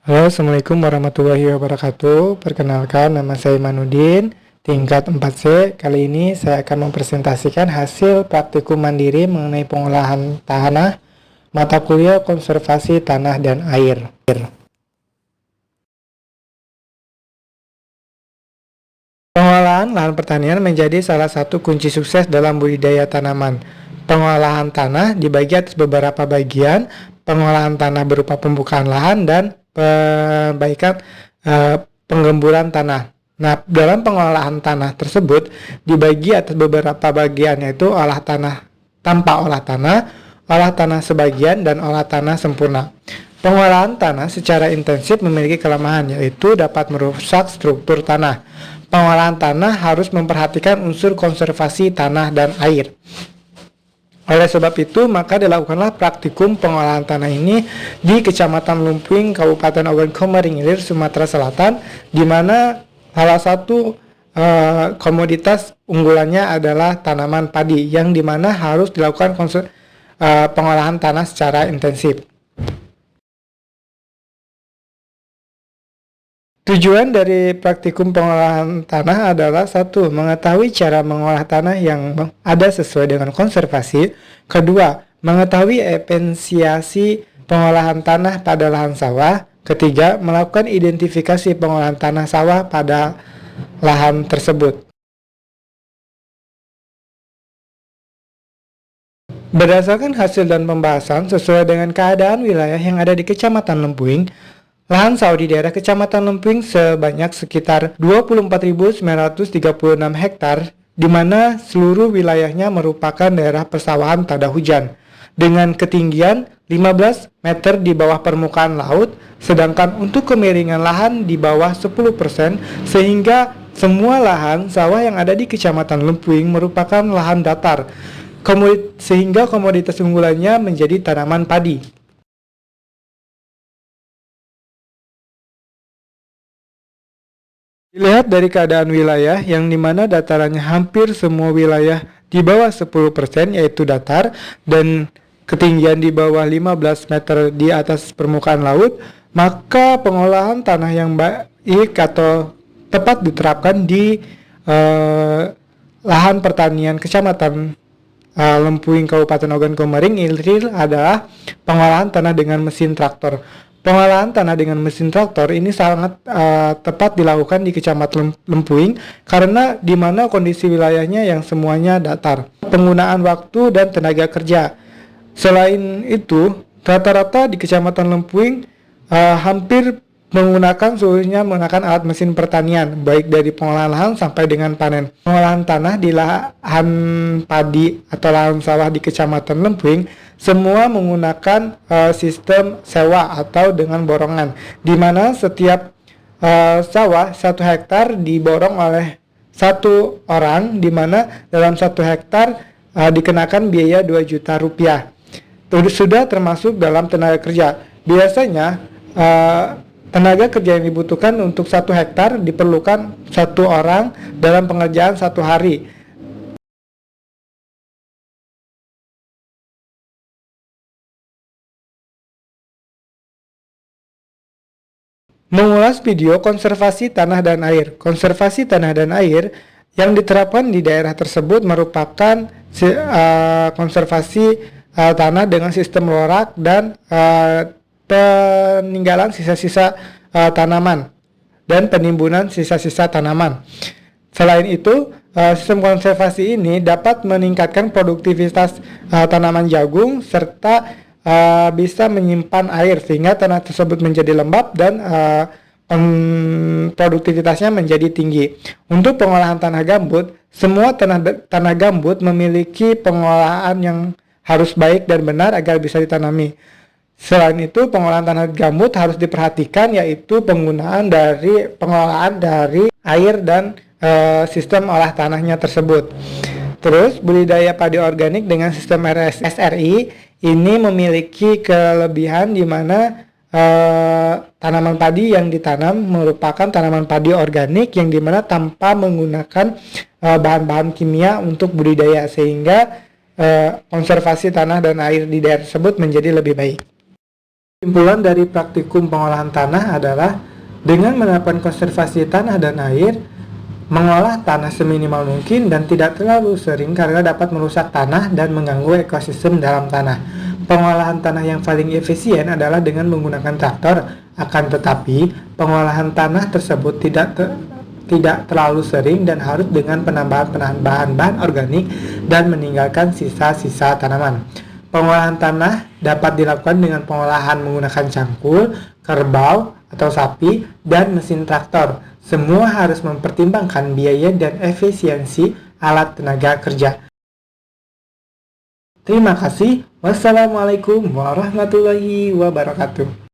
Halo, Assalamualaikum warahmatullahi wabarakatuh. Perkenalkan, nama saya Manudin, tingkat 4C. Kali ini saya akan mempresentasikan hasil praktikum mandiri mengenai pengolahan tanah, mata kuliah konservasi tanah dan air. Pengolahan lahan pertanian menjadi salah satu kunci sukses dalam budidaya tanaman. Pengolahan tanah dibagi atas beberapa bagian, pengolahan tanah berupa pembukaan lahan dan perbaikan penggemburan tanah. Nah, dalam pengolahan tanah tersebut dibagi atas beberapa bagian, yaitu olah tanah tanpa olah tanah sebagian, dan olah tanah sempurna. Pengolahan tanah secara intensif memiliki kelemahan, yaitu dapat merusak struktur tanah. Pengolahan tanah harus memperhatikan unsur konservasi tanah dan air. Oleh sebab itu, maka dilakukanlah praktikum pengolahan tanah ini di Kecamatan Lumpuing, Kabupaten Ogan Komering Ilir, Sumatera Selatan, di mana salah satu komoditas unggulannya adalah tanaman padi, yang dimana harus dilakukan pengolahan tanah secara intensif. Tujuan dari praktikum pengolahan tanah adalah: satu, mengetahui cara mengolah tanah yang ada sesuai dengan konservasi. Kedua, mengetahui efisiensi pengolahan tanah pada lahan sawah. Ketiga, melakukan identifikasi pengolahan tanah sawah pada lahan tersebut. Berdasarkan hasil dan pembahasan sesuai dengan keadaan wilayah yang ada di Kecamatan Lempuing, lahan sawah di daerah Kecamatan Lempuing sebanyak sekitar 24.936 hektar, di mana seluruh wilayahnya merupakan daerah persawahan tada hujan, dengan ketinggian 15 meter di bawah permukaan laut, sedangkan untuk kemiringan lahan di bawah 10%, sehingga semua lahan sawah yang ada di Kecamatan Lempuing merupakan lahan datar, sehingga komoditas unggulannya menjadi tanaman padi. Dilihat dari keadaan wilayah yang dimana datarannya hampir semua wilayah di bawah 10%, yaitu datar, dan ketinggian di bawah 15 meter di atas permukaan laut, maka pengolahan tanah yang baik atau tepat diterapkan di lahan pertanian Kecamatan Lempuing, Kabupaten Ogan Komering Ilir adalah pengolahan tanah dengan mesin traktor. Pengolahan tanah dengan mesin traktor ini sangat tepat dilakukan di Kecamatan Lempuing karena di mana kondisi wilayahnya yang semuanya datar. Penggunaan waktu dan tenaga kerja. Selain itu, rata-rata di Kecamatan Lempuing hampir menggunakan alat mesin pertanian, baik dari pengolahan lahan sampai dengan panen. Pengolahan tanah di lahan padi atau lahan sawah di Kecamatan Lempuing semua menggunakan sistem sewa atau dengan borongan, di mana setiap sawah 1 hektar diborong oleh 1 orang, di mana dalam 1 hektar dikenakan biaya 2 juta rupiah. Sudah termasuk dalam tenaga kerja. Biasanya tenaga kerja yang dibutuhkan untuk 1 hektar diperlukan 1 orang dalam pengerjaan 1 hari. Mengulas video konservasi tanah dan air. Konservasi tanah dan air yang diterapkan di daerah tersebut merupakan konservasi tanah dengan sistem lorak dan peninggalan sisa-sisa tanaman dan penimbunan sisa-sisa tanaman. Selain itu, sistem konservasi ini dapat meningkatkan produktivitas tanaman jagung serta bisa menyimpan air sehingga tanah tersebut menjadi lembab dan produktivitasnya menjadi tinggi. Untuk pengolahan tanah gambut, semua tanah gambut memiliki pengolahan yang harus baik dan benar agar bisa ditanami. Selain itu, pengolahan tanah gambut harus diperhatikan, yaitu pengolahan dari air dan sistem olah tanahnya tersebut. Terus, budidaya padi organik dengan sistem SRI ini memiliki kelebihan di mana tanaman padi yang ditanam merupakan tanaman padi organik yang dimana tanpa menggunakan bahan-bahan kimia untuk budidaya, sehingga konservasi tanah dan air di daerah tersebut menjadi lebih baik. Kesimpulan dari praktikum pengolahan tanah adalah dengan menerapkan konservasi tanah dan air, mengolah tanah seminimal mungkin dan tidak terlalu sering karena dapat merusak tanah dan mengganggu ekosistem dalam tanah. Pengolahan tanah yang paling efisien adalah dengan menggunakan traktor, akan tetapi pengolahan tanah tersebut tidak terlalu sering dan harus dengan penambahan bahan-bahan organik dan meninggalkan sisa-sisa tanaman. Pengolahan tanah dapat dilakukan dengan pengolahan menggunakan cangkul, kerbau, atau sapi, dan mesin traktor. Semua harus mempertimbangkan biaya dan efisiensi alat tenaga kerja. Terima kasih. Wassalamualaikum warahmatullahi wabarakatuh.